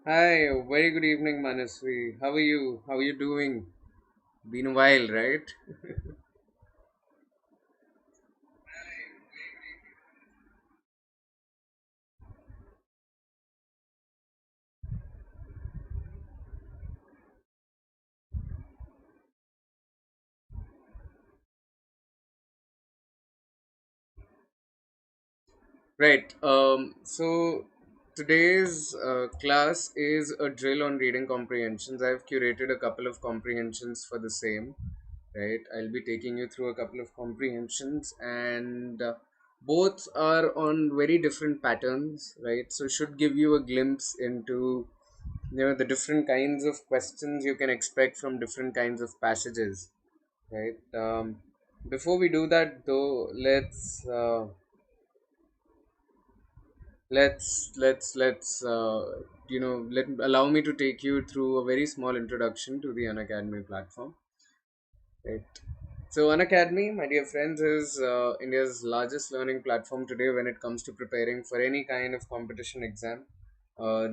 Hi, very good evening, Manasvi. How are you? How are you doing? Been a while, right? Right. So today's class is a drill on reading comprehensions. I've curated a couple of comprehensions for the same. Right. I'll be taking you through a couple of comprehensions, and both are on very different patterns. Right. So should give you a glimpse into the different kinds of questions you can expect from different kinds of passages. Right. Before we do that, though, let's let allow me to take you through a very small introduction to the Unacademy platform. Right. So Unacademy, my dear friends, is India's largest learning platform today when it comes to preparing for any kind of competition exam.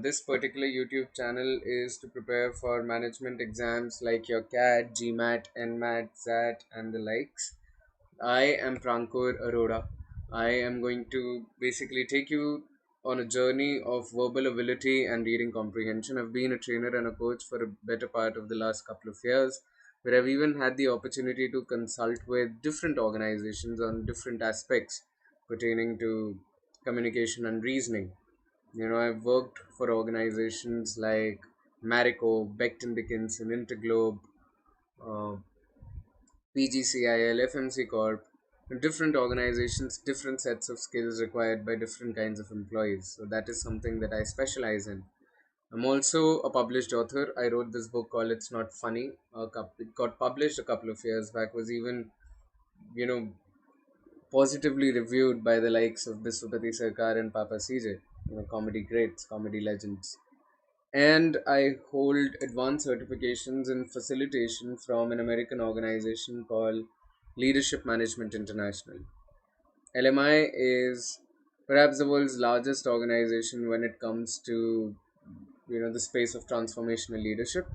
This particular YouTube channel is to prepare for management exams like your CAT, GMAT, NMAT, ZAT, and the likes. I am Prankur Arora. I am going to basically take you on a journey of verbal ability and reading comprehension. I've been a trainer and a coach for a better part of the last couple of years, where I've even had the opportunity to consult with different organizations on different aspects pertaining to communication and reasoning. I've worked for organizations like Marico, Becton Dickinson, Interglobe, uh, PGCIL, FMC Corp, different organizations, different sets of skills required by different kinds of employees. So that is something that I specialize in. I'm also a published author. I wrote this book called It's Not Funny. It got published a couple of years back, was even, you know, positively reviewed by the likes of Biswapati Sarkar and Papa CJ, comedy greats, comedy legends. And I hold advanced certifications in facilitation from an American organization called Leadership Management International. LMI is perhaps the world's largest organization when it comes to the space of transformational leadership.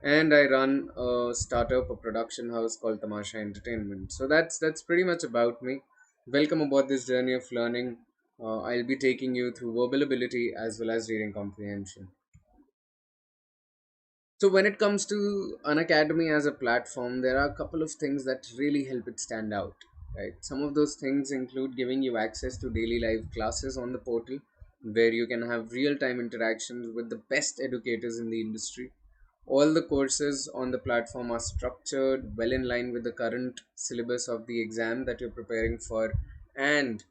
And I run a startup, a production house called Tamasha Entertainment. So that's pretty much about me. Welcome aboard this journey of learning. I'll be taking you through verbal ability as well as reading comprehension. So when it comes to an academy as a platform, there are a couple of things that really help it stand out. Right. Some of those things include giving you access to daily live classes on the portal, where you can have real-time interactions with the best educators in the industry. All the courses on the platform are structured well in line with the current syllabus of the exam that you're preparing for and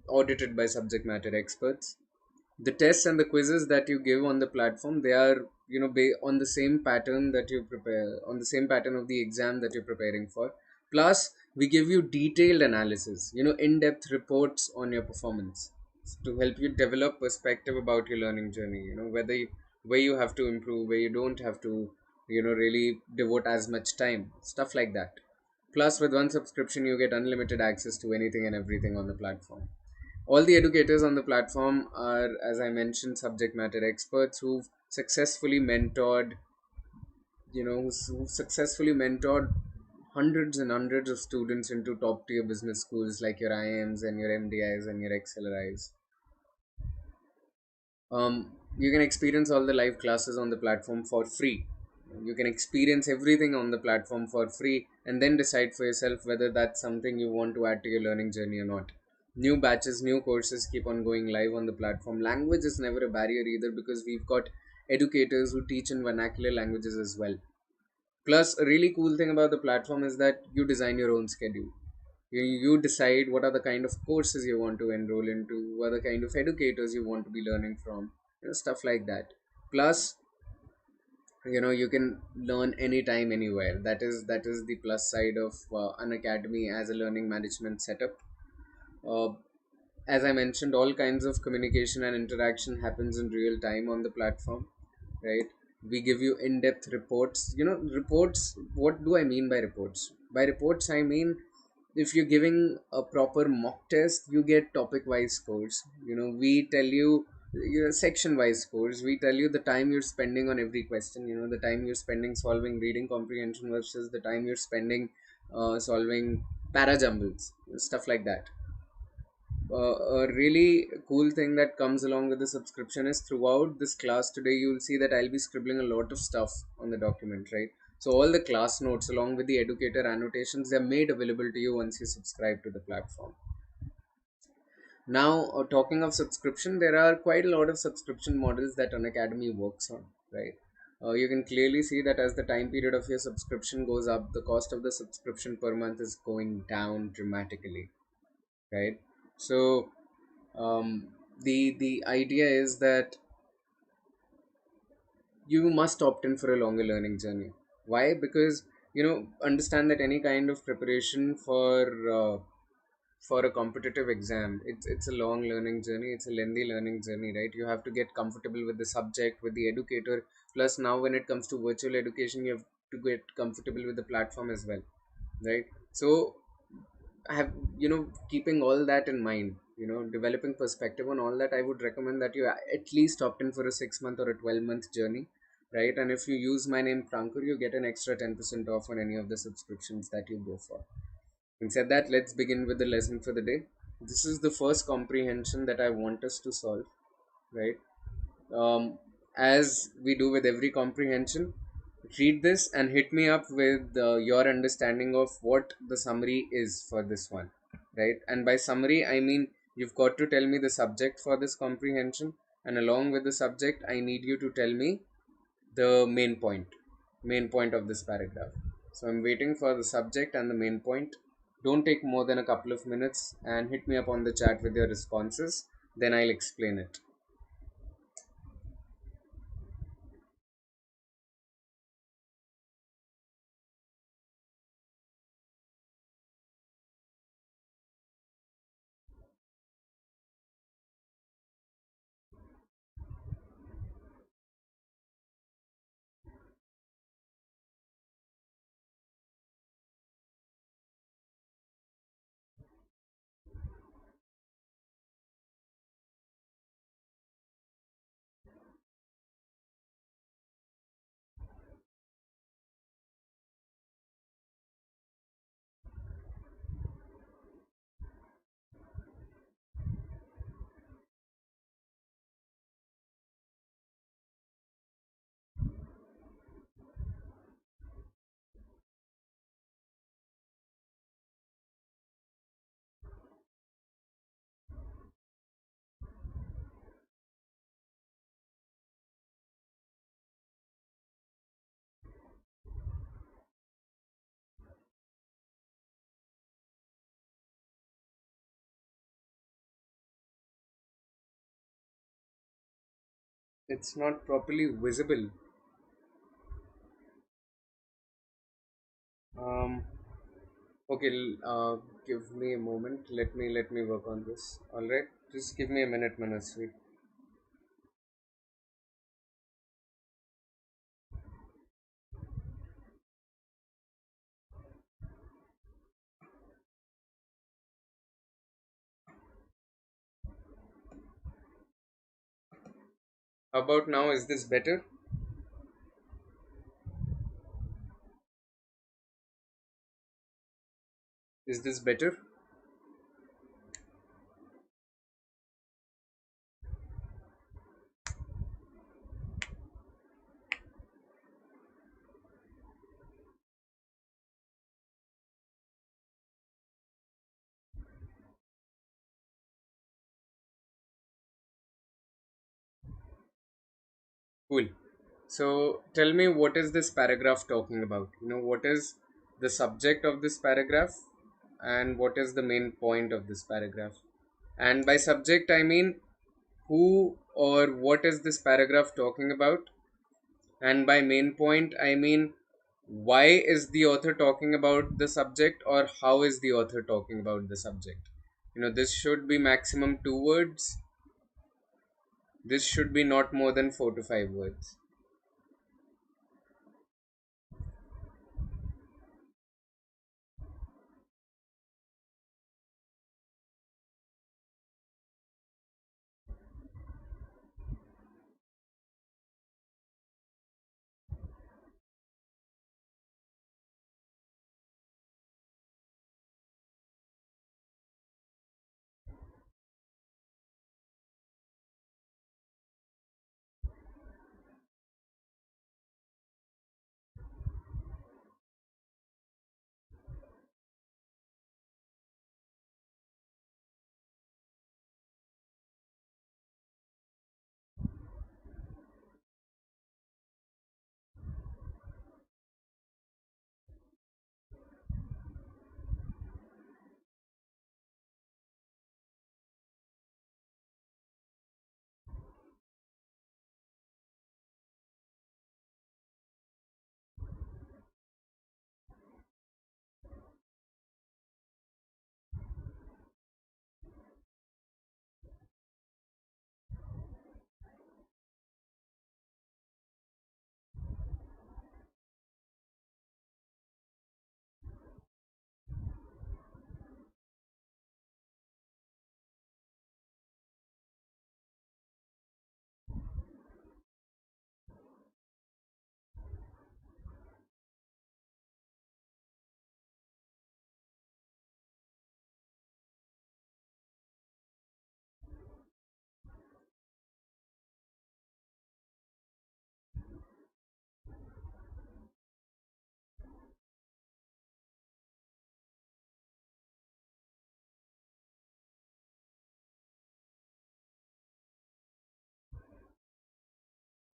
audited by subject matter experts. The tests and the quizzes that you give on the platform, they are on the same pattern that you prepare, on the same pattern of the exam that you're preparing for. Plus we give you detailed analysis, in-depth reports on your performance to help you develop perspective about your learning journey, whether where you have to improve, where you don't have to really devote as much time, stuff like that. Plus with one subscription you get unlimited access to anything and everything on the platform. All the educators on the platform are, as I mentioned, subject matter experts who've successfully mentored, who've successfully mentored hundreds and hundreds of students into top tier business schools like your IIMs and your MDIs and your XLRIs. You can experience all the live classes on the platform for free. You can experience everything on the platform for free and then decide for yourself whether that's something you want to add to your learning journey or not. New batches, new courses keep on going live on the platform. Language is never a barrier either because we've got educators who teach in vernacular languages as well. Plus, a really cool thing about the platform is that you design your own schedule. You decide what are the kind of courses you want to enroll into, what are the kind of educators you want to be learning from, stuff like that. Plus, you can learn anytime, anywhere. That is the plus side of an academy as a learning management setup. Uh, as I mentioned, all kinds of communication and interaction happens in real time on the platform, right? We give you in-depth reports. Reports, what do I mean by reports? By reports I mean, if you're giving a proper mock test, you get topic wise scores. We tell you section wise scores. We tell you the time you're spending on every question, the time you're spending solving reading comprehension versus the time you're spending solving para jumbles, stuff like that. A really cool thing that comes along with the subscription is throughout this class today, you'll see that I'll be scribbling a lot of stuff on the document, right? So all the class notes along with the educator annotations, they're made available to you once you subscribe to the platform. Now, talking of subscription, there are quite a lot of subscription models that Unacademy works on, right? You can clearly see that as the time period of your subscription goes up, the cost of the subscription per month is going down dramatically, right? So, the idea is that you must opt in for a longer learning journey. Why? Because understand that any kind of preparation for a competitive exam, it's a long learning journey, it's a lengthy learning journey, right? You have to get comfortable with the subject, with the educator. Plus, now when it comes to virtual education, you have to get comfortable with the platform as well, right? So have keeping all that in mind, developing perspective on all that, I would recommend that you at least opt in for a 6 month or a 12-month journey, right? And if you use my name Prankur, you get an extra 10% off on any of the subscriptions that you go for. And said that, let's begin with the lesson for the day. This is the first comprehension that I want us to solve, right? As we do with every comprehension, read this and hit me up with your understanding of what the summary is for this one, right? And by summary, I mean you've got to tell me the subject for this comprehension, and along with the subject, I need you to tell me the main point of this paragraph. So I'm waiting for the subject and the main point. Don't take more than a couple of minutes and hit me up on the chat with your responses. Then I'll explain it. It's not properly visible. Um, okay, give me a moment. Let me work on this. All right, just give me a minute, Manasvi. How about now? Is this better? Is this better? Cool. So tell me, what is this paragraph talking about? What is the subject of this paragraph, and what is the main point of this paragraph? And by subject, I mean who or what is this paragraph talking about? And by main point, I mean why is the author talking about the subject, or how is the author talking about the subject? This should be maximum 2 words. This should be not more than 4 to 5 words.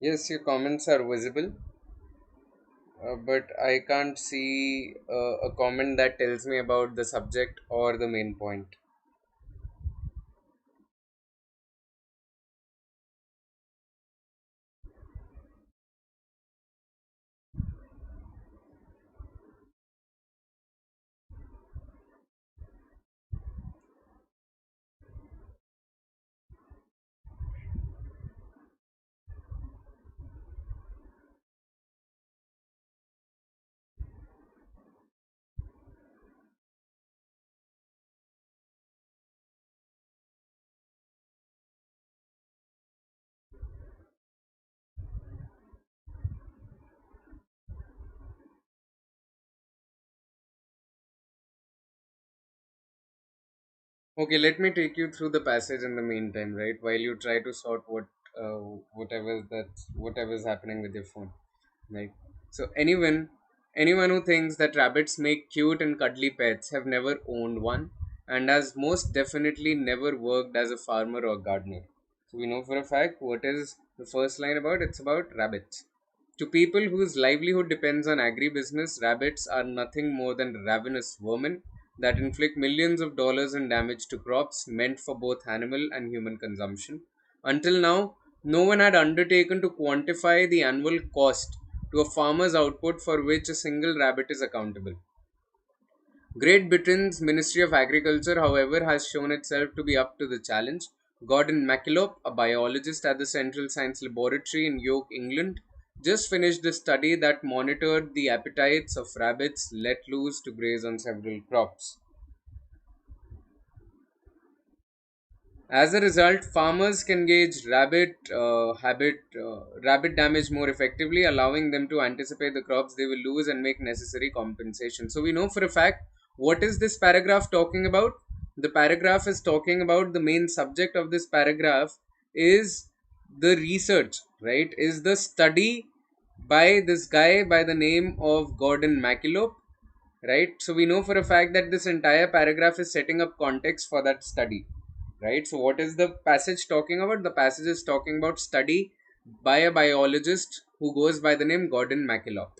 Yes, your comments are visible, but I can't see a comment that tells me about the subject or the main point. Okay, let me take you through the passage in the meantime, right? While you try to sort uh, whatever is happening with your phone, right? So anyone who thinks that rabbits make cute and cuddly pets have never owned one, and has most definitely never worked as a farmer or gardener. So we know for a fact what is the first line about. It's about rabbits. To people whose livelihood depends on agribusiness, rabbits are nothing more than ravenous vermin that inflict millions of dollars in damage to crops meant for both animal and human consumption. Until now, no one had undertaken to quantify the annual cost to a farmer's output for which a single rabbit is accountable. Great Britain's Ministry of Agriculture, however, has shown itself to be up to the challenge. Gordon MacKillop, a biologist at the Central Science Laboratory in York, England, just finished a study that monitored the appetites of rabbits let loose to graze on several crops. As a result, farmers can gauge rabbit damage more effectively, allowing them to anticipate the crops they will lose and make necessary compensation. So we know for a fact what is this paragraph talking about. The paragraph is talking about the main subject of this paragraph is the research, right? Is the study by this guy by the name of Gordon MacKillop, right? So we know for a fact that this entire paragraph is setting up context for that study, right? So what is the passage talking about? The passage is talking about study by a biologist who goes by the name Gordon MacKillop.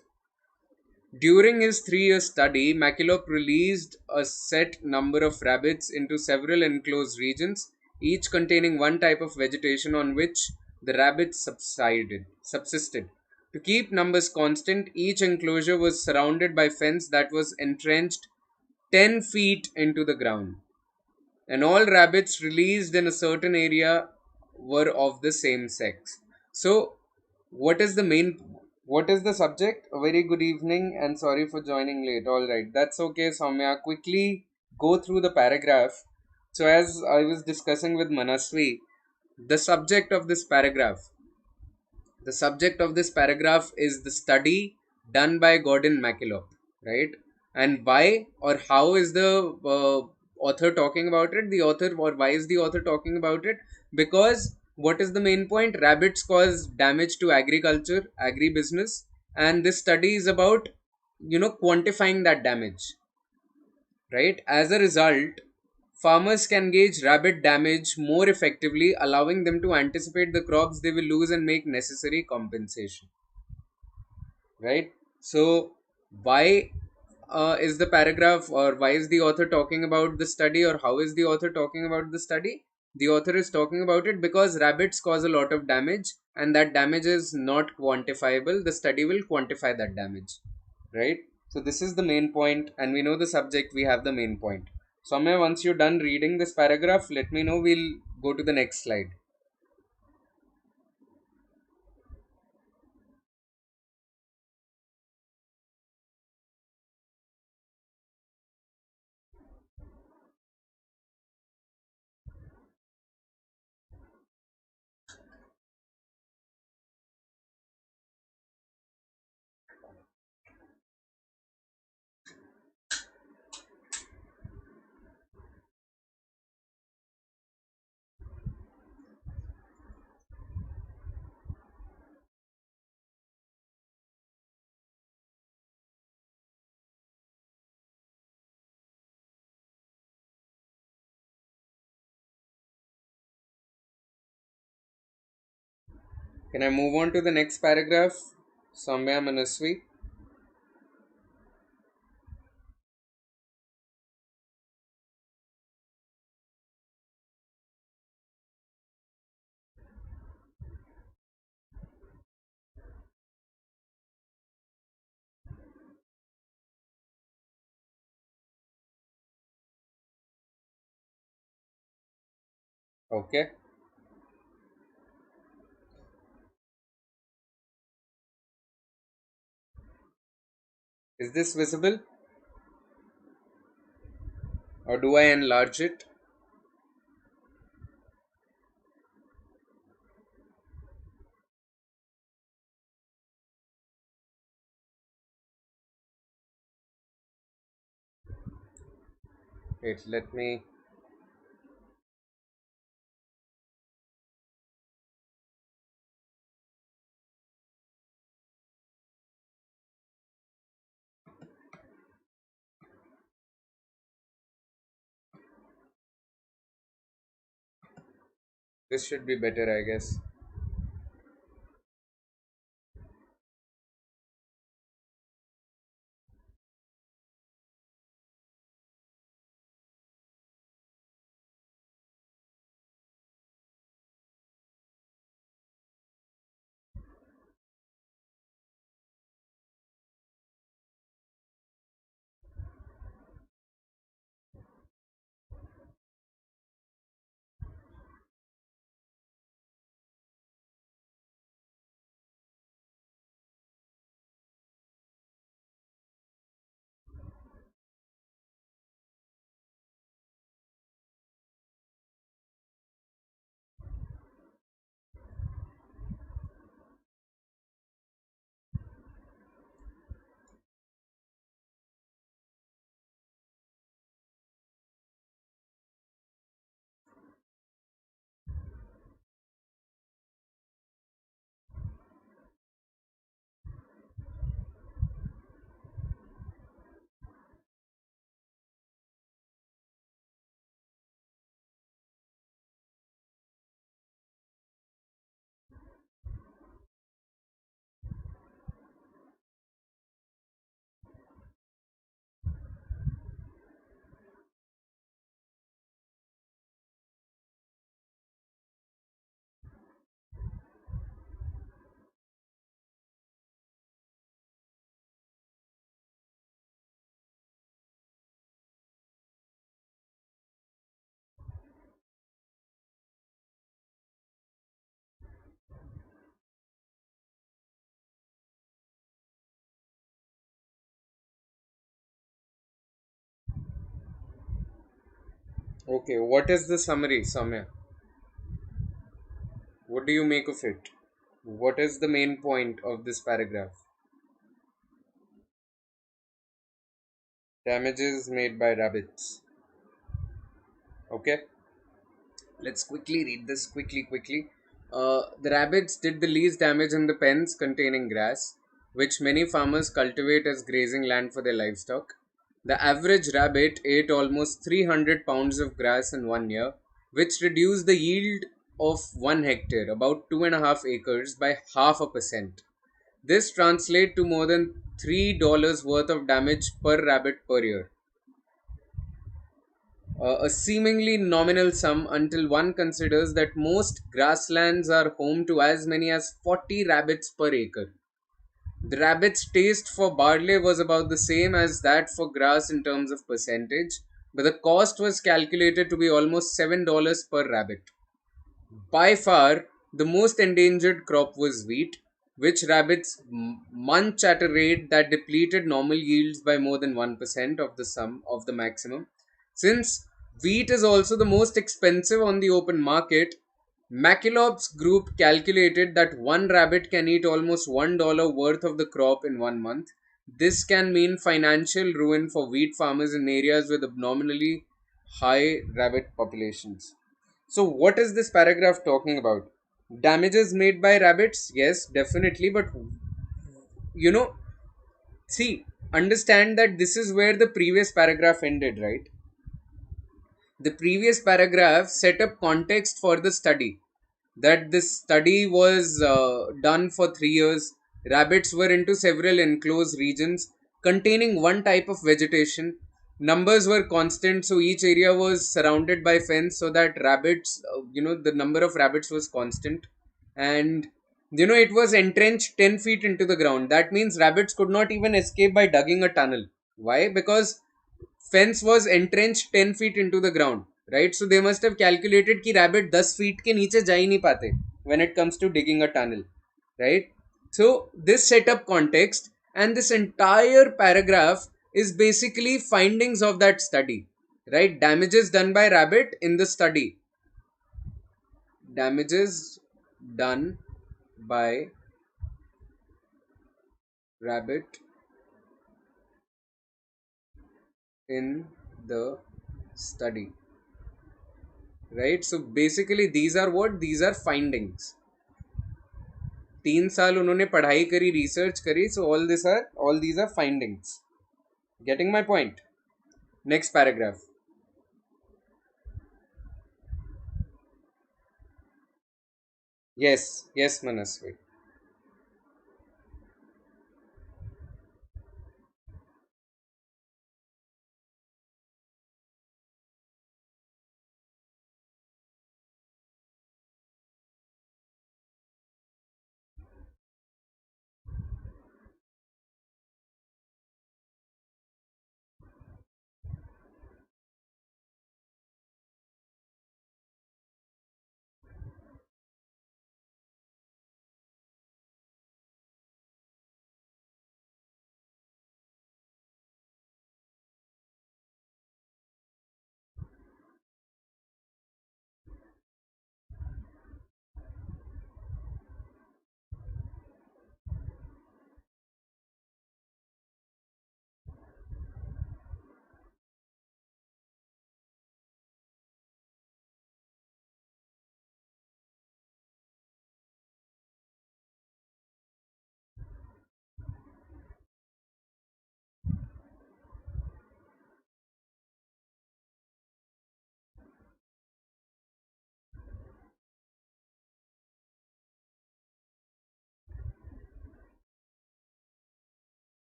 During his 3 year study, MacKillop released a set number of rabbits into several enclosed regions, each containing one type of vegetation on which the rabbits subsisted. To keep numbers constant, each enclosure was surrounded by fence that was entrenched 10 feet into the ground, and all rabbits released in a certain area were of the same sex. So, what is the main what is the subject? A very good evening and sorry for joining late. All right, that's okay, Soumya. Quickly go through the paragraph. So, as I was discussing with Manasvi, the subject of this paragraph the subject of this paragraph is the study done by Gordon MacKillop, right? And why or how is the author talking about it? The author, or why is the author talking about it? Because what is the main point? Rabbits cause damage to agriculture, agribusiness, and this study is about quantifying that damage, right? As a result, farmers can gauge rabbit damage more effectively, allowing them to anticipate the crops they will lose and make necessary compensation, right? So, why is the paragraph, or why is the author talking about the study, or how is the author talking about the study? The author is talking about it because rabbits cause a lot of damage, and that damage is not quantifiable. The study will quantify that damage, right? So this is the main point, and we know the subject, we have the main point. Soumya, once you're done reading this paragraph, let me know. We'll go to the next slide. Can I move on to the next paragraph? Samya Manasvi. Okay. Is this visible, or do I enlarge it? Wait, let me. This should be better, I guess. Okay, what is the summary, Samya? What do you make of it? What is the main point of this paragraph? Damages made by rabbits. Okay, let's quickly read this quickly. The rabbits did the least damage in the pens containing grass, which many farmers cultivate as grazing land for their livestock. The average rabbit ate almost 300 pounds of grass in 1 year, which reduced the yield of 1 hectare, about 2.5 acres, by half a percent. This translates to more than $3 worth of damage per rabbit per year, a seemingly nominal sum until one considers that most grasslands are home to as many as 40 rabbits per acre. The rabbit's taste for barley was about the same as that for grass in terms of percentage, but the cost was calculated to be almost $7 per rabbit. By far, the most endangered crop was wheat, which rabbits munch at a rate that depleted normal yields by more than 1% of the sum of the maximum. Since wheat is also the most expensive on the open market, Mackillop's group calculated that one rabbit can eat almost $1 worth of the crop in 1 month. This can mean financial ruin for wheat farmers in areas with abnormally high rabbit populations. So, what is this paragraph talking about? Damages made by rabbits? Yes, definitely. But you know, see, understand that this is where the previous paragraph ended, right? The previous paragraph set up context for the study. that this study was done for 3 years. Rabbits were into several enclosed regions containing one type of vegetation. Numbers were constant, so each area was surrounded by fence so that rabbits, the number of rabbits was constant. And it was entrenched 10 feet into the ground. That means rabbits could not even escape by digging a tunnel. Why? Because fence was entrenched 10 feet into the ground, right? So they must have calculated कि rabbit 10 feet के नीचे जा ही नहीं पाते when it comes to digging a tunnel, right? So this set up context, and this entire paragraph is basically findings of that study, right? Damages done by rabbit in the study. Damages done by rabbit in the study, right? So basically these are what? These are findings. 3 साल उन्होंने पढ़ाई करी, research करी. So all these are findings. Getting my point? Next paragraph. Yes, Manasvi.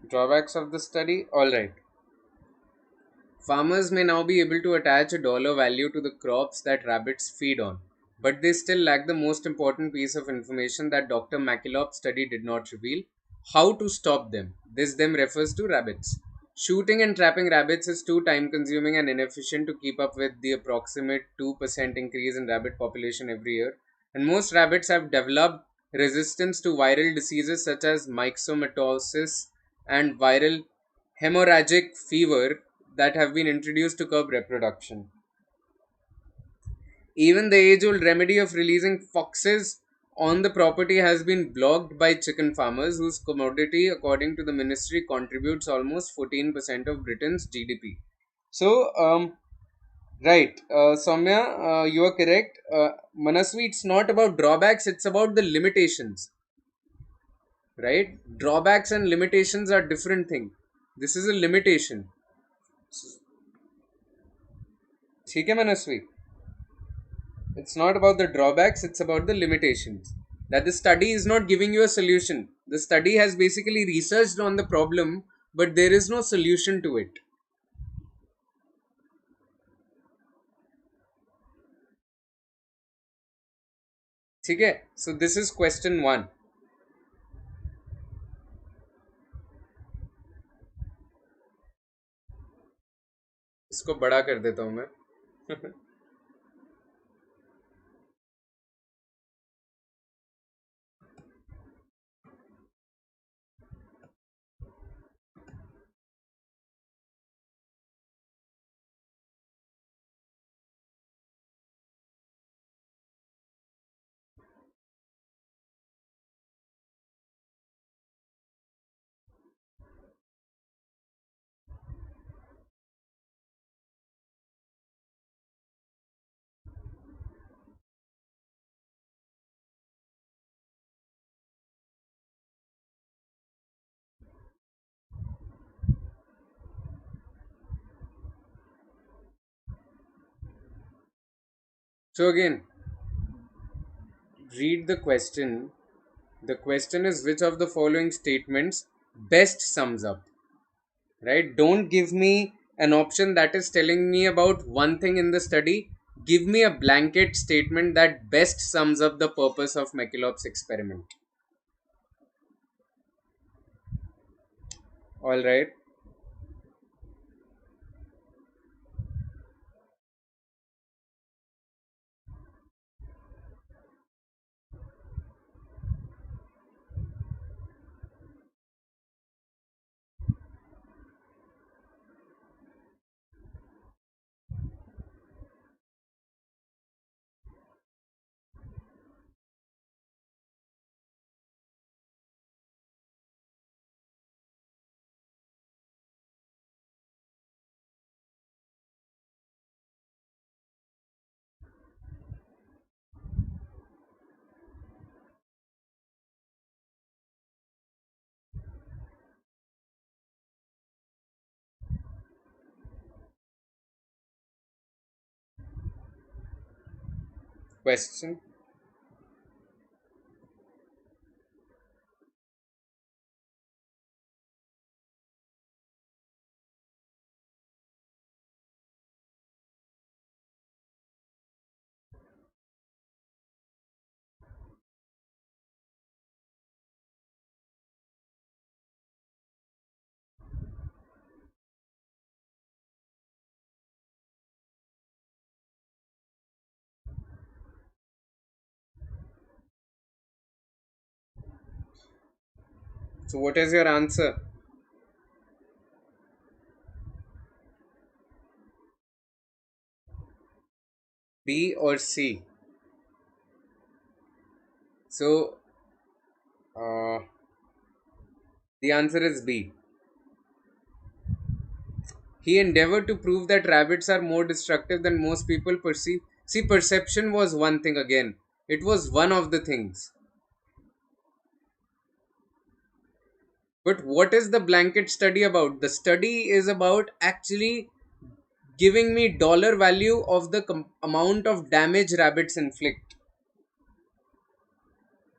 Drawbacks of the study. All right. Farmers may now be able to attach a dollar value to the crops that rabbits feed on, but they still lack the most important piece of information that Dr. McKillop's study did not reveal: how to stop them. This them refers to rabbits. Shooting and trapping rabbits is too time consuming and inefficient to keep up with the approximate 2% increase in rabbit population every year, and most rabbits have developed resistance to viral diseases such as myxomatosis and viral hemorrhagic fever that have been introduced to curb reproduction. Even the age old remedy of releasing foxes on the property has been blocked by chicken farmers, whose commodity, according to the ministry, contributes almost 14% of Britain's GDP. So, right, Soumya, you are correct. Manasvi, it's not about drawbacks, it's about the limitations, right? Drawbacks and limitations are different thing. This is a limitation. ठीक है मनस्वी? It's not about the drawbacks, it's about the limitations. That the study is not giving you a solution. The study has basically researched on the problem, but there is no solution to it. ठीक है? So this is question 1. इसको बड़ा कर देता हूं मैं. So again, read the question. The question is, which of the following statements best sums up? Right? Don't give me an option that is telling me about one thing in the study. Give me a blanket statement that best sums up the purpose of Makelov's experiment. All right. Question. So, what is your answer? B or C? So, uh, the answer is B. He endeavored to prove that rabbits are more destructive than most people perceive. See, perception was one thing again. It was one of the things. But what is the blanket study about? The study is about actually giving me dollar value of the amount of damage rabbits inflict.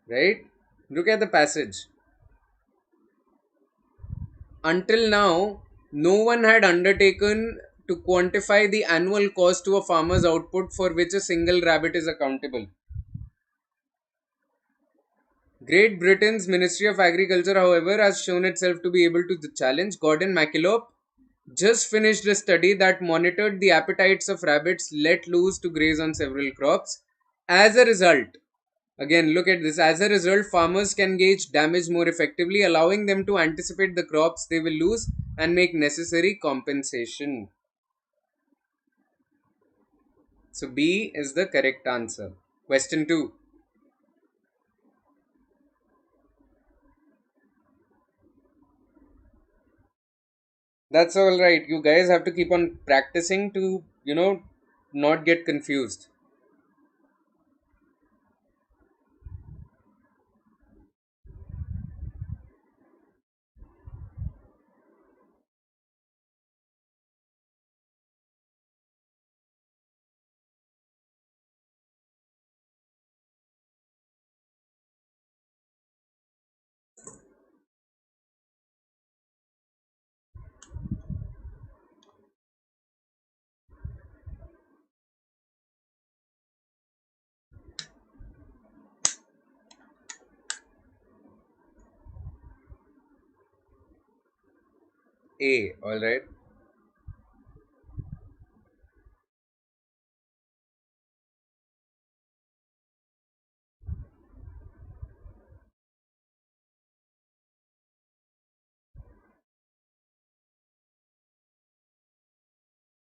Right? Look at the passage. Until now, no one had undertaken to quantify the annual cost to a farmer's output for which a single rabbit is accountable. Great Britain's Ministry of Agriculture, however, has shown itself to be able to the challenge. Gordon MacKillop just finished a study that monitored the appetites of rabbits let loose to graze on several crops. As a result, again, look at this. As a result, farmers can gauge damage more effectively, allowing them to anticipate the crops they will lose and make necessary compensation. So, B is the correct answer. Question 2. That's all right. You guys have to keep on practicing to, not get confused. A, all right.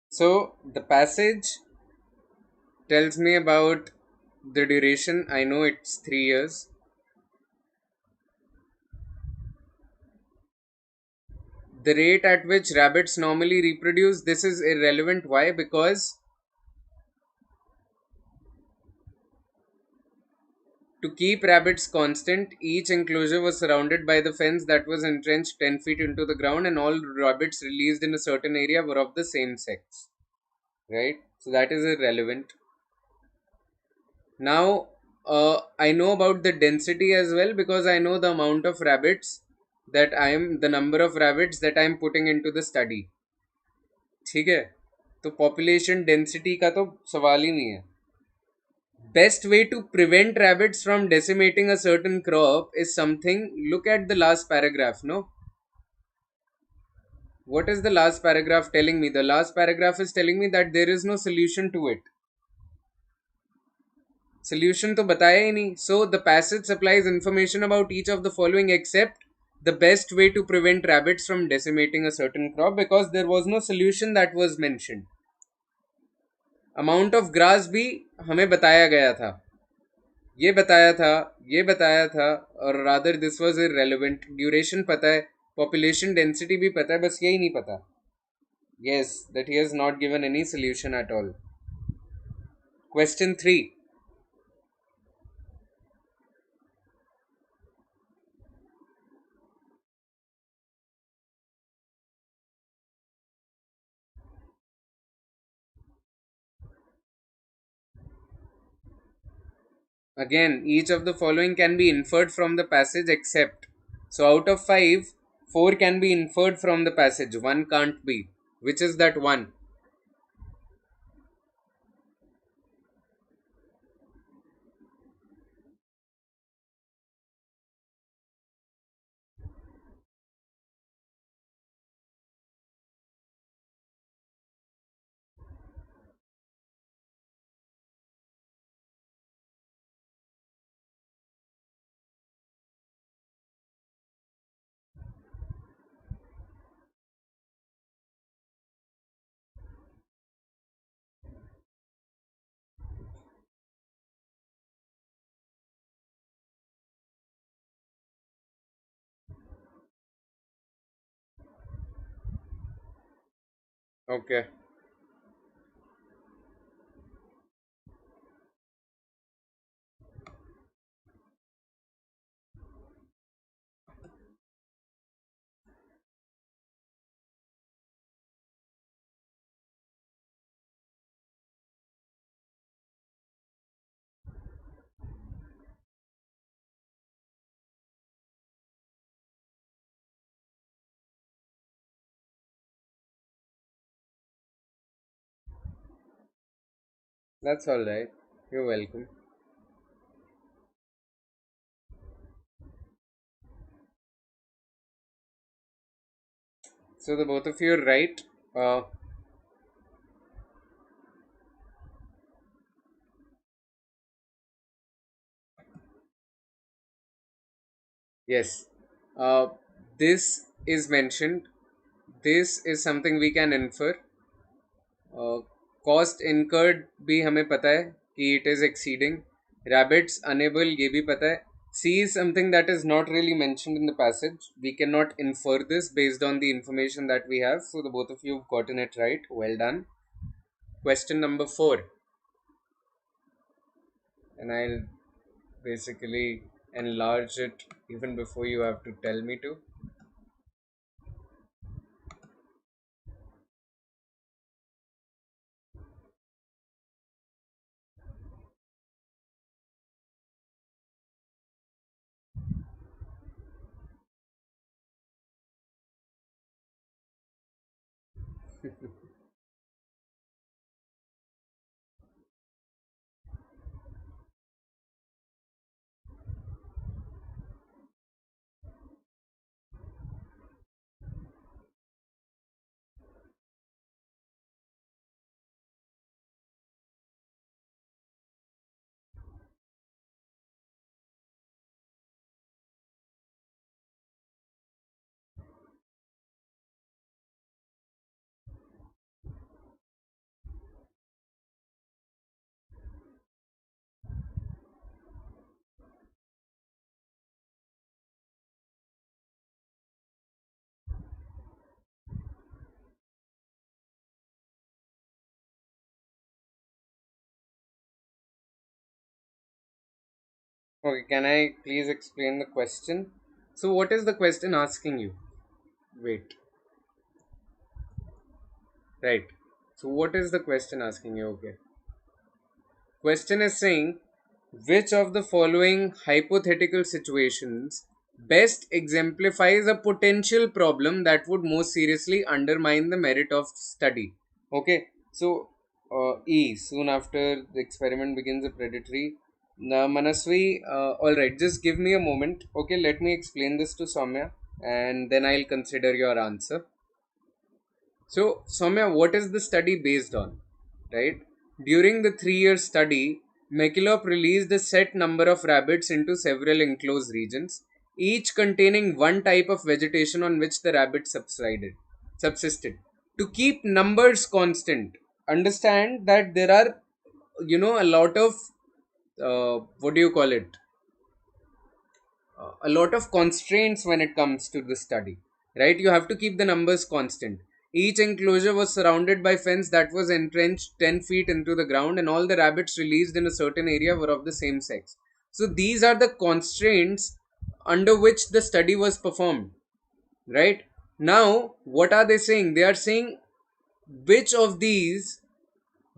So, the passage tells me about the duration. I know it's 3 years. The rate at which rabbits normally reproduce, this is irrelevant. Why? Because to keep rabbits constant, each enclosure was surrounded by the fence that was entrenched 10 feet into the ground, and all rabbits released in a certain area were of the same sex. Right? So that is irrelevant. Now, I know about the density as well because I know the amount of rabbits the number of rabbits that I am putting into the study. ठीक है, तो population density का तो सवाल ही नहीं है. Best way to prevent rabbits from decimating a certain crop is something. Look at the last paragraph, no? What is the last paragraph telling me? The last paragraph is telling me that there is no solution to it. Solution तो बताया ही नहीं. So the passage supplies information about each of the following except the best way to prevent rabbits from decimating a certain crop, because there was no solution that was mentioned. Amount of grass भी हमें बताया गया था, ये बताया था, ये बताया था, और rather this was irrelevant. Duration पता है, पॉपुलेशन डेंसिटी भी पता है, बस यही नहीं पता. Yes, that he has not given any solution at all. Question 3. Again, each of the following can be inferred from the passage except. So, out of 5, 4 can be inferred from the passage, 1 can't be. Which is that 1? Okay, that's alright. You're welcome. So, the both of you are right. Uh, yes, uh, this is mentioned. This is something we can infer. Cost incurred भी हमें पता है कि it is exceeding. Rabbits enable ये भी पता है. C is something that is not really mentioned in the passage. We cannot infer this based on the information that we have. So the both of you have gotten it right. Well done. Question number 4. And I'll basically enlarge it even before you have to tell me to. Okay, can I please explain the question? So, what is the question asking you? Wait, right. So, what is the question asking you? Okay. Question is saying Which of the following hypothetical situations best exemplifies a potential problem that would most seriously undermine the merit of study? Okay, so E. Soon after the experiment begins a predatory. Now, Manasvi, all right, just give me a moment. Okay, let me explain this to Soumya, and then I'll consider your answer. So, Soumya, what is the study based on? Right? During the 3 year study, McKillop released a set number of rabbits into several enclosed regions, each containing one type of vegetation on which the rabbits subsisted. To keep numbers constant, understand that there are, a lot of, what do you call it? A lot of constraints when it comes to the study, right? You have to keep the numbers constant. Each enclosure was surrounded by fence that was entrenched 10 feet into the ground, and all the rabbits released in a certain area were of the same sex. So these are the constraints under which the study was performed, right? Now what are they saying? They are saying which of these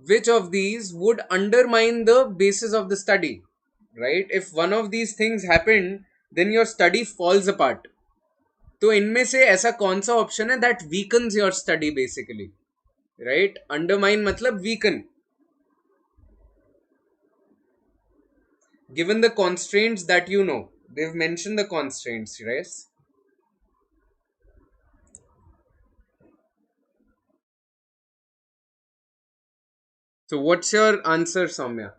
which of these would undermine the basis of the study, right? If one of these things happen, then your study falls apart. तो इनमें से ऐसा कौन सा option है that weakens your study basically, right? Undermine मतलब weaken, given the constraints that you know. They've mentioned the constraints, right? So what's your answer, Soumya?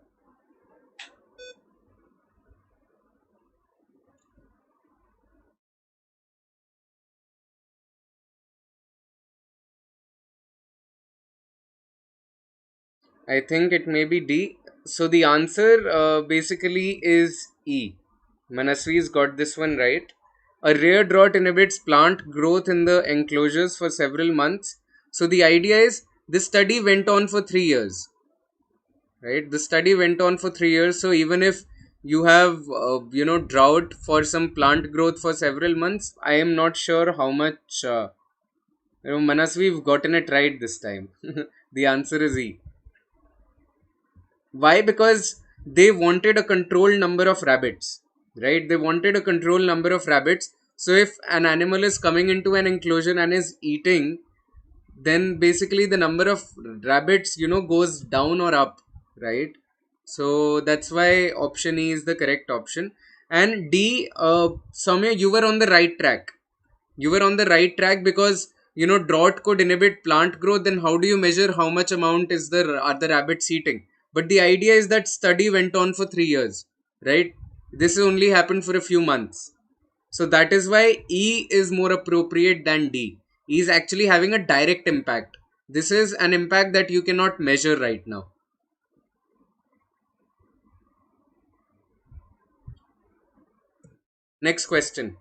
I think it may be D. So the answer basically is E. Manasvi's got this one right. A rare drought inhibits plant growth in the enclosures for several months. So the idea is this study went on for 3 years, right? The study went on for 3 years. So even if you have, drought for some plant growth for several months, I am not sure how much. Manasvi've gotten it right this time. The answer is E. Why? Because they wanted a controlled number of rabbits, right? They wanted a controlled number of rabbits. So if an animal is coming into an enclosure and is eating, then basically the number of rabbits, goes down or up, right? So that's why option E is the correct option. And D, Soumya, you were on the right track. You were on the right track because drought could inhibit plant growth. Then how do you measure how much amount is the are the rabbits eating? But the idea is that study went on for 3 years, right? This only happened for a few months. So that is why E is more appropriate than D. E is actually having a direct impact. This is an impact that you cannot measure right now. Next question.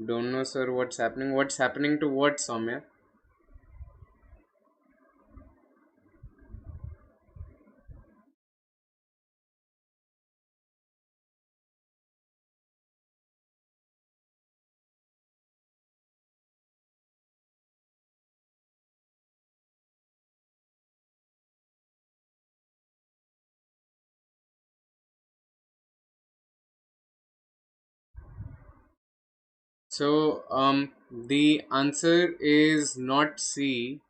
Don't know, sir, what's happening. What's happening to what, Soumya? So the answer is not C.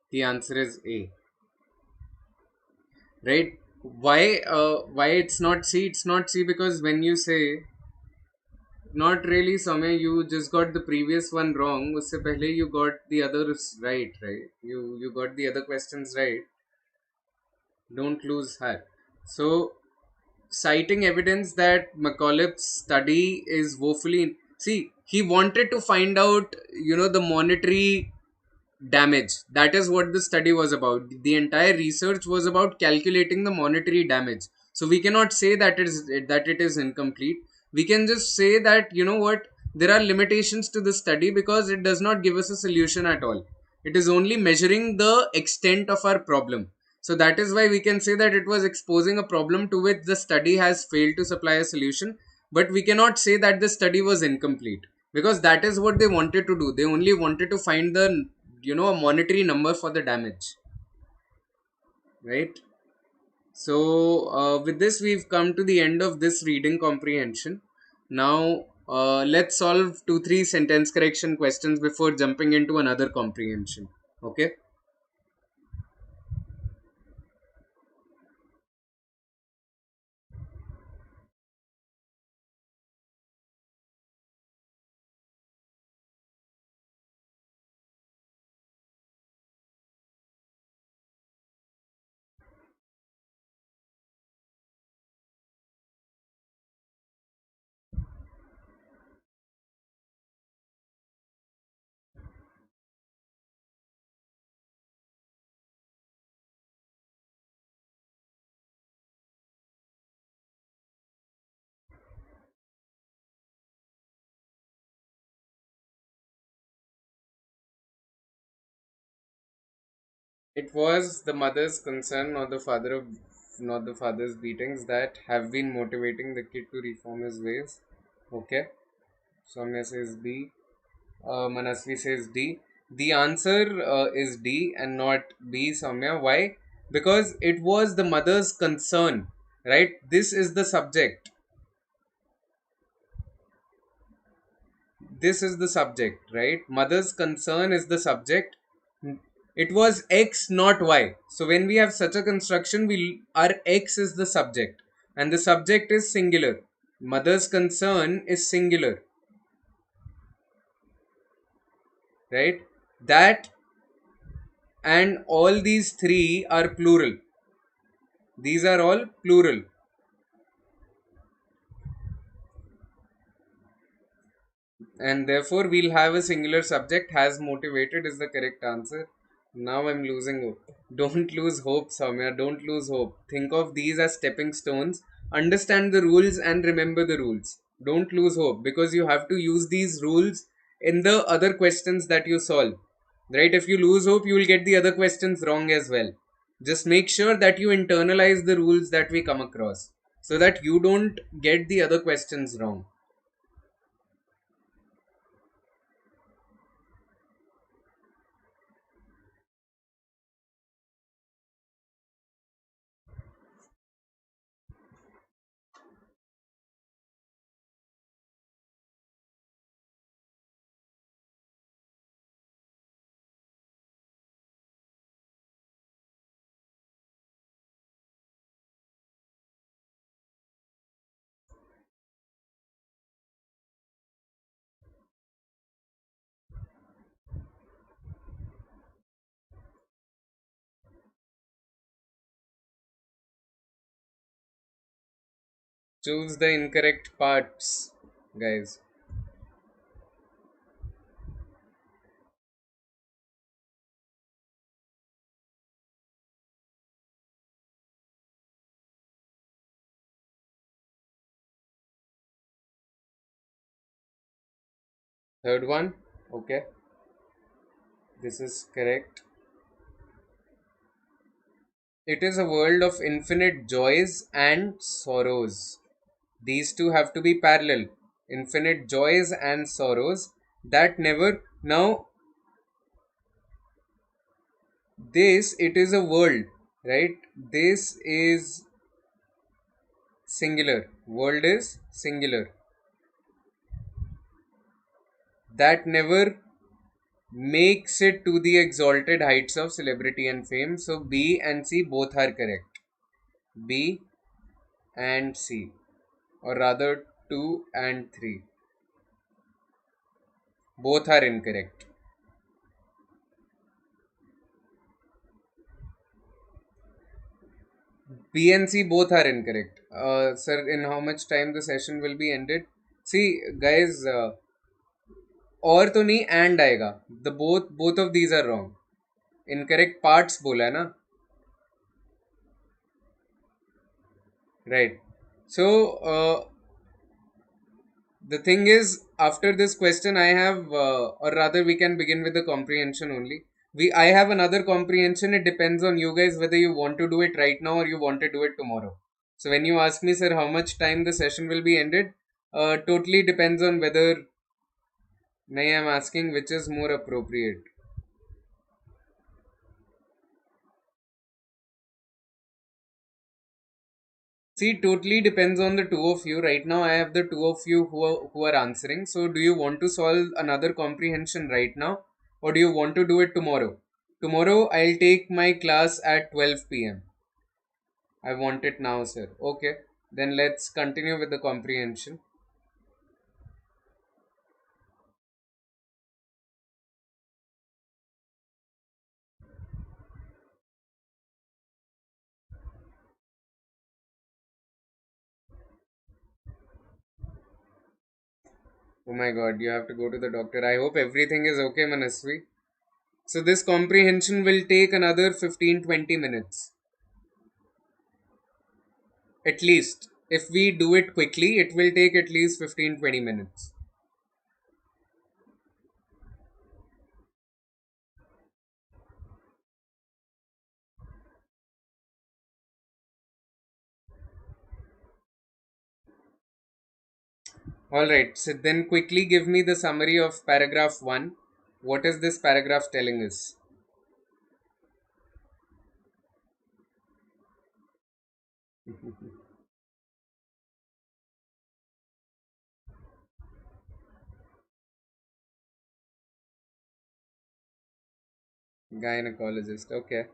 The answer is A. Right? Why it's not C? It's not C because when you say, not really, Samay, you just got the previous one wrong. Usse pehle you got the others right, right? You got the other questions right. Don't lose heart. So citing evidence that McAuliffe's study is woefully. See, he wanted to find out, the monetary damage. That is what the study was about. The entire research was about calculating the monetary damage. So we cannot say that it is incomplete. We can just say that, what, there are limitations to the study because it does not give us a solution at all. It is only measuring the extent of our problem. So that is why we can say that it was exposing a problem to which the study has failed to supply a solution. But we cannot say that the study was incomplete, because that is what they wanted to do. They only wanted to find the, a monetary number for the damage, right? So with this, we've come to the end of this reading comprehension. Now let's solve 2 3 sentence correction questions before jumping into another comprehension. Okay. It was the mother's concern, not the father's beatings, that have been motivating the kid to reform his ways. Okay. Soumya says B. Manasvi says D. The answer is D and not B, Soumya. Why? Because it was the mother's concern, right? This is the subject. This is the subject, right? Mother's concern is the subject. It was X, not Y. So when we have such a construction, our X is the subject, and the subject is singular. Mother's concern is singular, right? That and all these three are plural. These are all plural, and therefore we'll have a singular subject. Has motivated is the correct answer. Now I'm losing hope. Don't lose hope, Soumya. Don't lose hope. Think of these as stepping stones. Understand the rules and remember the rules. Don't lose hope, because you have to use these rules in the other questions that you solve. Right? If you lose hope, you will get the other questions wrong as well. Just make sure that you internalize the rules that we come across so that you don't get the other questions wrong. Choose the incorrect parts, guys. Third one, okay, this is correct. It is a world of infinite joys and sorrows. These two have to be parallel. Infinite joys and sorrows that never. Now, this, it is a world, right? This is singular. World is singular. That never makes it to the exalted heights of celebrity and fame. So B and C both are correct. B and C, or rather 2 and 3, both are incorrect. B and C both are incorrect. Sir, in how much time the session will be ended? See, guys, और तो नहीं, and आएगा. The both of these are wrong. Incorrect parts बोला है ना. Right. So the thing is, after this question, I have, or rather, we can begin with the comprehension only. I have another comprehension. It depends on you guys whether you want to do it right now or you want to do it tomorrow. So when you ask me, sir, how much time the session will be ended, totally depends on whether I am asking which is more appropriate. See, totally depends on the two of you. Right now, I have the two of you who are answering. So, do you want to solve another comprehension right now, or do you want to do it tomorrow? Tomorrow, I'll take my class at 12 p.m. I want it now, sir. Okay, then let's continue with the comprehension. Oh my god, you have to go to the doctor. I hope everything is okay, Manasvi. So, this comprehension will take another 15-20 minutes. At least. If we do it quickly, it will take at least 15-20 minutes. Alright, so then quickly give me the summary of paragraph 1. What is this paragraph telling us? Gynecologist, okay.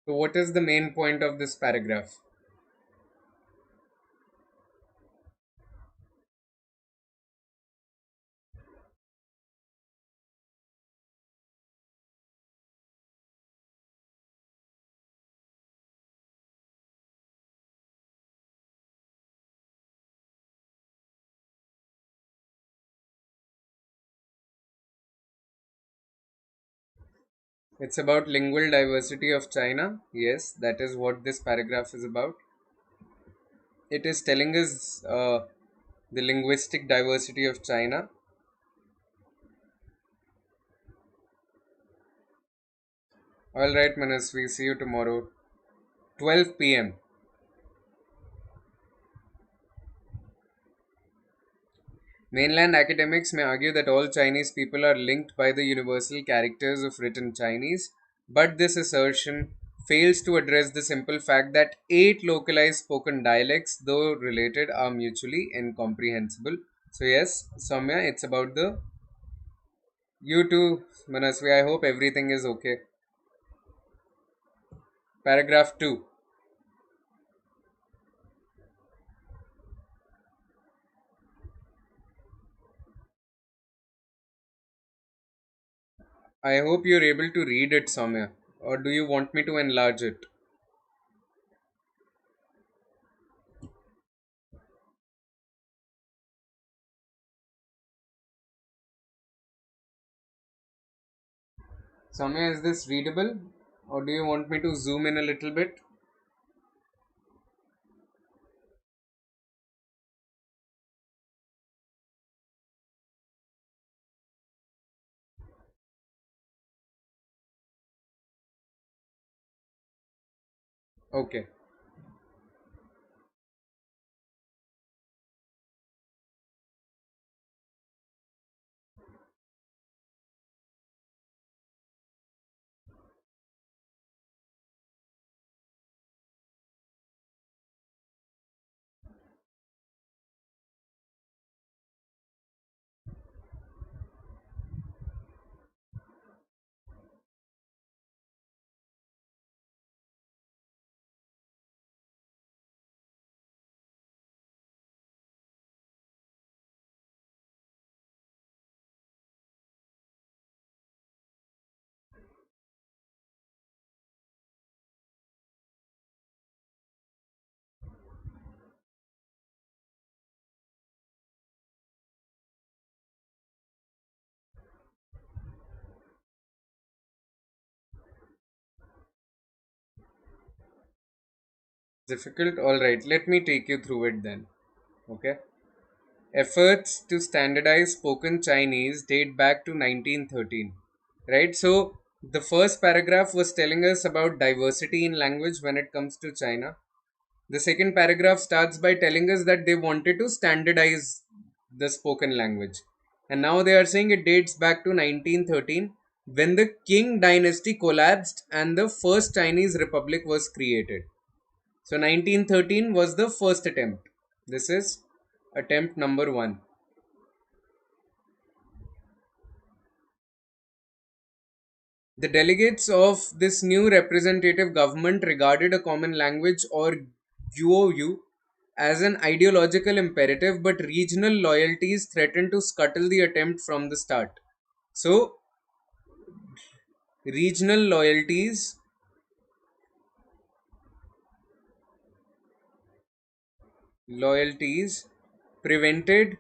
So, what is the main point of this paragraph? It's about lingual diversity of China. Yes, that is what this paragraph is about. It is telling us the linguistic diversity of China. Alright, Manas, we see you tomorrow, 12 p.m. Mainland academics may argue that all Chinese people are linked by the universal characters of written Chinese, but this assertion fails to address the simple fact that eight localized spoken dialects, though related, are mutually incomprehensible. So, yes, Soumya, it's about the. You too, Manasvi. I hope everything is okay. Paragraph 2. I hope you're able to read it, Soumya. Or do you want me to enlarge it? Soumya, is this readable? Or do you want me to zoom in a little bit? Okay. Difficult? Alright, let me take you through it then. Okay. Efforts to standardize spoken Chinese date back to 1913. Right? So, the first paragraph was telling us about diversity in language when it comes to China. The second paragraph starts by telling us that they wanted to standardize the spoken language. And now they are saying it dates back to 1913 when the Qing dynasty collapsed and the first Chinese republic was created. So 1913 was the first attempt. This is attempt number one. The delegates of this new representative government regarded a common language or GOU as an ideological imperative, but regional loyalties threatened to scuttle the attempt from the start. So, regional loyalties prevented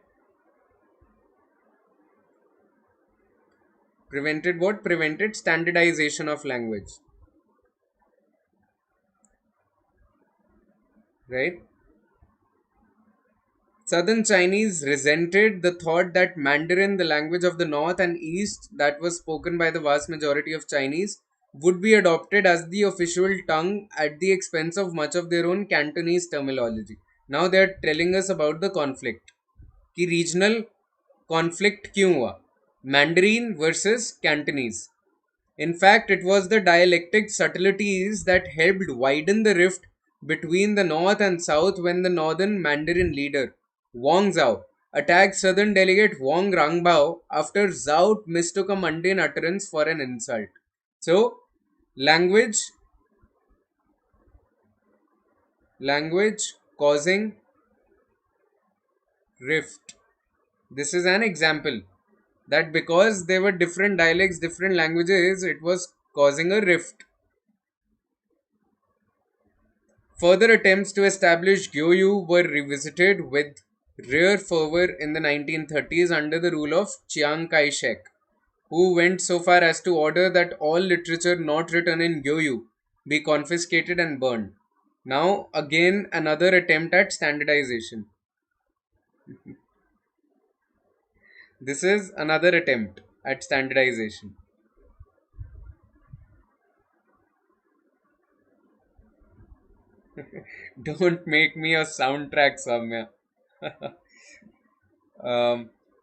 prevented standardization of language, right? Southern Chinese resented the thought that Mandarin, the language of the North and East that was spoken by the vast majority of Chinese, would be adopted as the official tongue at the expense of much of their own Cantonese terminology. Now they are telling us about the conflict. कि regional conflict क्यों हुआ? Mandarin versus Cantonese. In fact, it was the dialectic subtleties that helped widen the rift between the North and South when the Northern Mandarin leader, Wang Zhao, attacked Southern delegate Wang Rangbao after Zhao mistook a mundane utterance for an insult. So, language, language causing rift. This is an example that because there were different dialects, different languages, it was causing a rift. Further attempts to establish Gyoyu were revisited with rare fervor in the 1930s under the rule of Chiang Kai shek, who went so far as to order that all literature not written in Gyoyu be confiscated and burned. Now, again, another attempt at standardization. This is another attempt at standardization. Don't make me a soundtrack, Samya.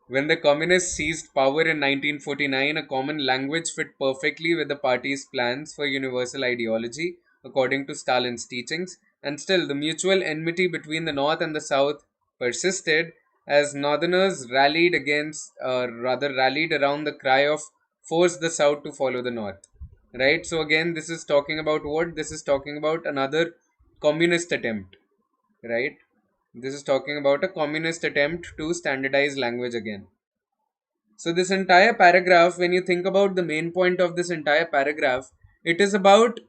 When the communists seized power in 1949, a common language fit perfectly with the party's plans for universal ideology, according to Stalin's teachings, and still the mutual enmity between the North and the South persisted as Northerners rallied around the cry of force the South to follow the North. Right? So, again, this is talking about what? This is talking about another communist attempt, right? This is talking about a communist attempt to standardize language again. So, this entire paragraph, when you think about the main point of this entire paragraph, it is about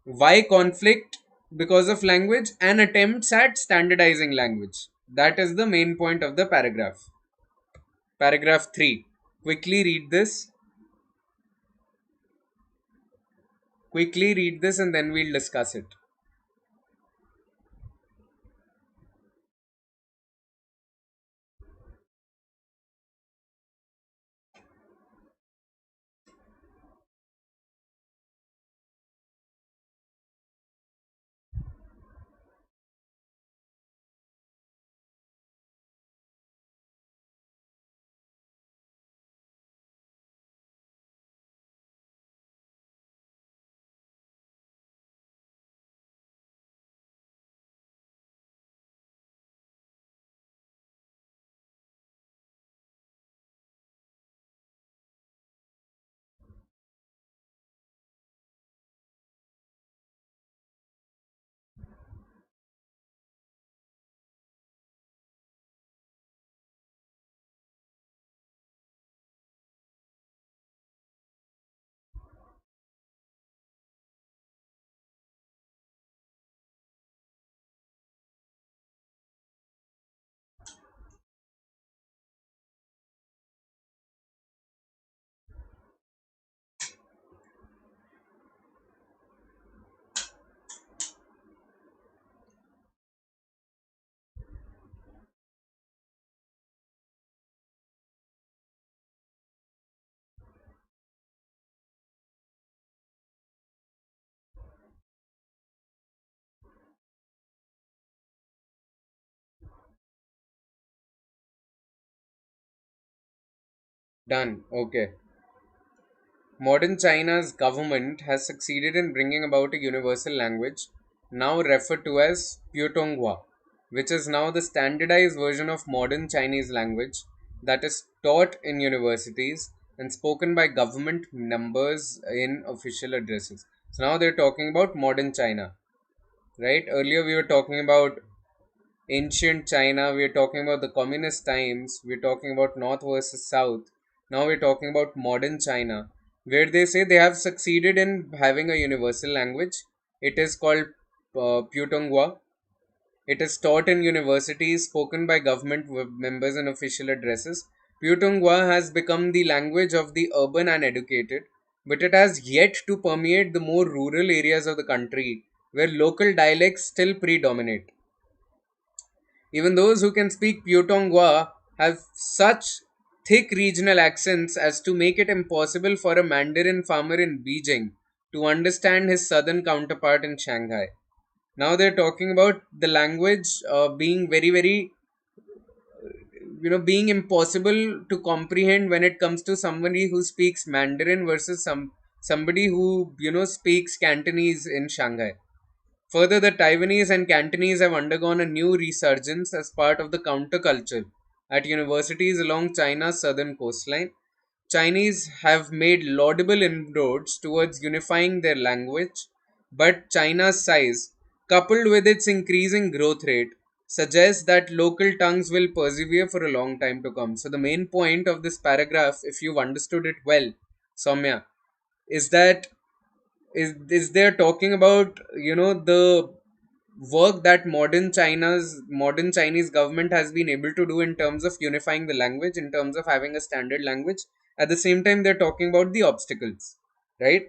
why conflict because of language and attempts at standardizing language. That is the main point of the paragraph. Paragraph 3. Quickly read this. Quickly read this and then we'll discuss it. Done. Okay. Modern China's government has succeeded in bringing about a universal language, now referred to as Putonghua, which is now the standardized version of modern Chinese language that is taught in universities and spoken by government members in official addresses. So now they're talking about modern China, right? Earlier we were talking about ancient China, we're talking about the communist times, we're talking about North versus South. Now we're talking about modern China, where they say they have succeeded in having a universal language. It is called Putonghua. It is taught in universities, spoken by government members in official addresses. Putonghua has become the language of the urban and educated, but it has yet to permeate the more rural areas of the country, where local dialects still predominate. Even those who can speak Putonghua have such thick regional accents as to make it impossible for a Mandarin farmer in Beijing to understand his southern counterpart in Shanghai. Now they're talking about the language being very, being impossible to comprehend when it comes to somebody who speaks Mandarin versus somebody who speaks Cantonese in Shanghai. Further, the Taiwanese and Cantonese have undergone a new resurgence as part of the counterculture at universities along China's southern coastline. Chinese have made laudable inroads towards unifying their language, but China's size, coupled with its increasing growth rate, suggests that local tongues will persevere for a long time to come. So, the main point of this paragraph, if you've understood it well, Soumya, is that is they're talking about the work that modern Chinese government has been able to do in terms of unifying the language, in terms of having a standard language. At the same time, they're talking about the obstacles, right?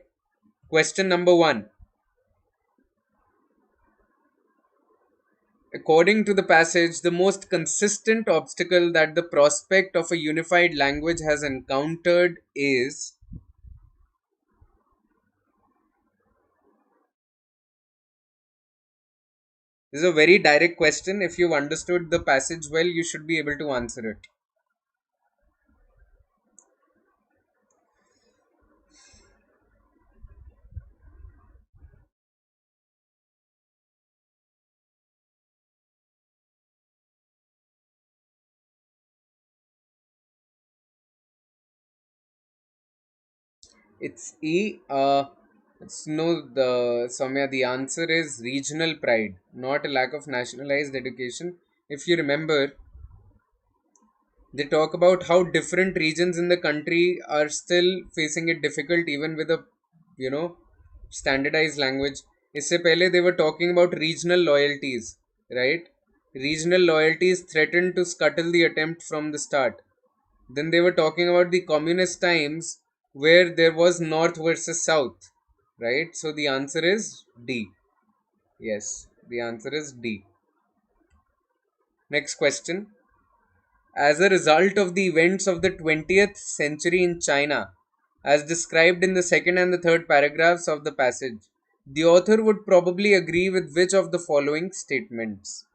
Question number one. According to the passage, the most consistent obstacle that the prospect of a unified language has encountered is. This is a very direct question. If you've understood the passage well, you should be able to answer it. It's E. It's no the Soumya. The answer is regional pride, not a lack of nationalized education. If you remember, they talk about how different regions in the country are still facing it difficult, even with a you know standardized language. इससे पहले they were talking about regional loyalties, right? Regional loyalties threatened to scuttle the attempt from the start. Then they were talking about the communist times where there was North versus South, right? So the answer is D. Yes, the answer is D. Next question. As a result of the events of the 20th century in China, as described in the second and the third paragraphs of the passage, the author would probably agree with which of the following statements?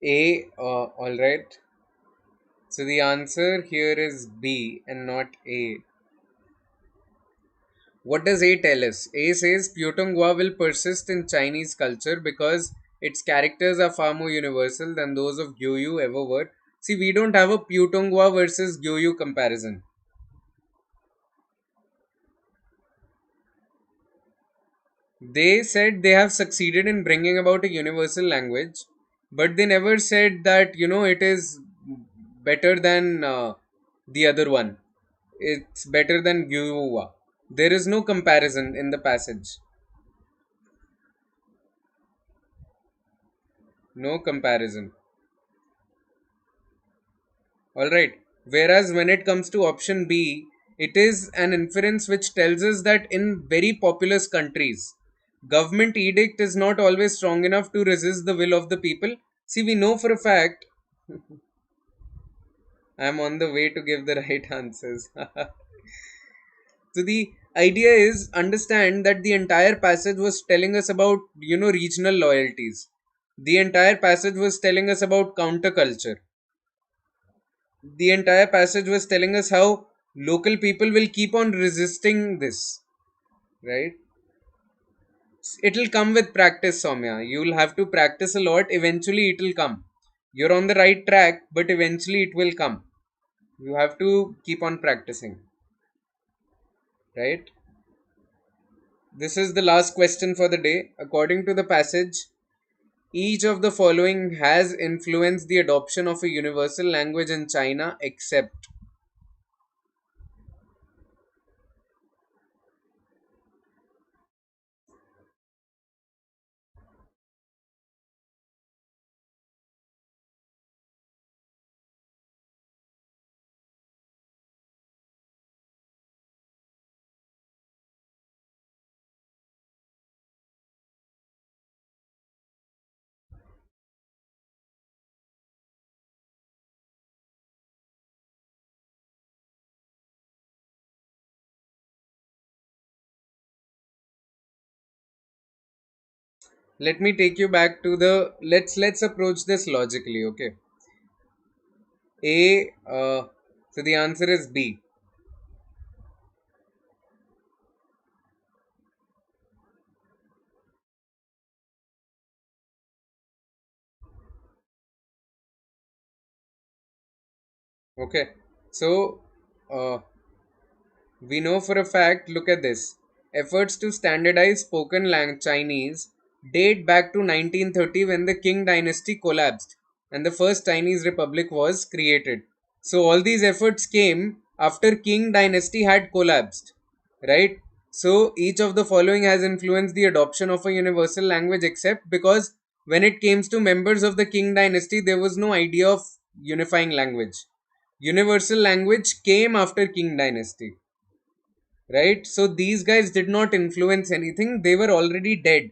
A, all right. So the answer here is B and not A. What does A tell us? A says Putonghua will persist in Chinese culture because its characters are far more universal than those of Gyuyu ever were. See, we don't have a Putongwa versus Gyoyu comparison. They said they have succeeded in bringing about a universal language, but they never said that, it is better than the other one. It's better than Gyuwa. There is no comparison in the passage. No comparison. Alright. Whereas when it comes to option B, it is an inference which tells us that in very populous countries, government edict is not always strong enough to resist the will of the people. See, we know for a fact, I'm on the way to give the right answers. So the idea is understand that the entire passage was telling us about, regional loyalties. The entire passage was telling us about counterculture. The entire passage was telling us how local people will keep on resisting this, right? It'll come with practice, Soumya. You'll have to practice a lot. Eventually, it'll come. You're on the right track, but eventually, it will come. You have to keep on practicing, right? This is the last question for the day. According to the passage, each of the following has influenced the adoption of a universal language in China except. Let me take you back to the let's approach this logically, okay? A so the answer is B. Okay. So uh, we know for a fact, look at this. Efforts to standardize spoken Chinese date back to 1930 when the Qing dynasty collapsed and the first Chinese republic was created. So all these efforts came after Qing dynasty had collapsed, right? So each of the following has influenced the adoption of a universal language except because when it came to members of the Qing dynasty there was no idea of unifying language. Universal language came after Qing dynasty, right? So these guys did not influence anything, they were already dead.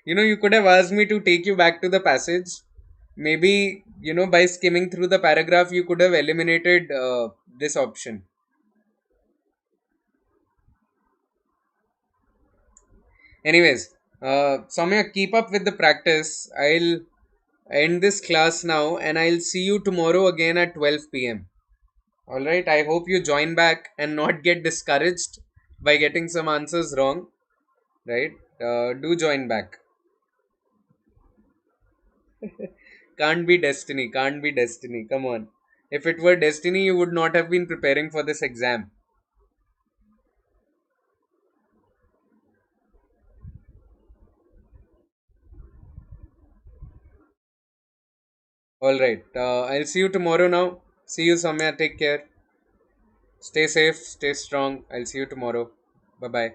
You could have asked me to take you back to the passage. Maybe, by skimming through the paragraph, you could have eliminated this option. Anyways, Soumya, keep up with the practice. I'll end this class now and I'll see you tomorrow again at 12 p.m. Alright, I hope you join back and not get discouraged by getting some answers wrong. Right? Do join back. Can't be destiny, can't be destiny. Come on. If it were destiny, you would not have been preparing for this exam. Alright, I'll see you tomorrow now. See you, Samya. Take care. Stay safe, stay strong. I'll see you tomorrow. Bye bye.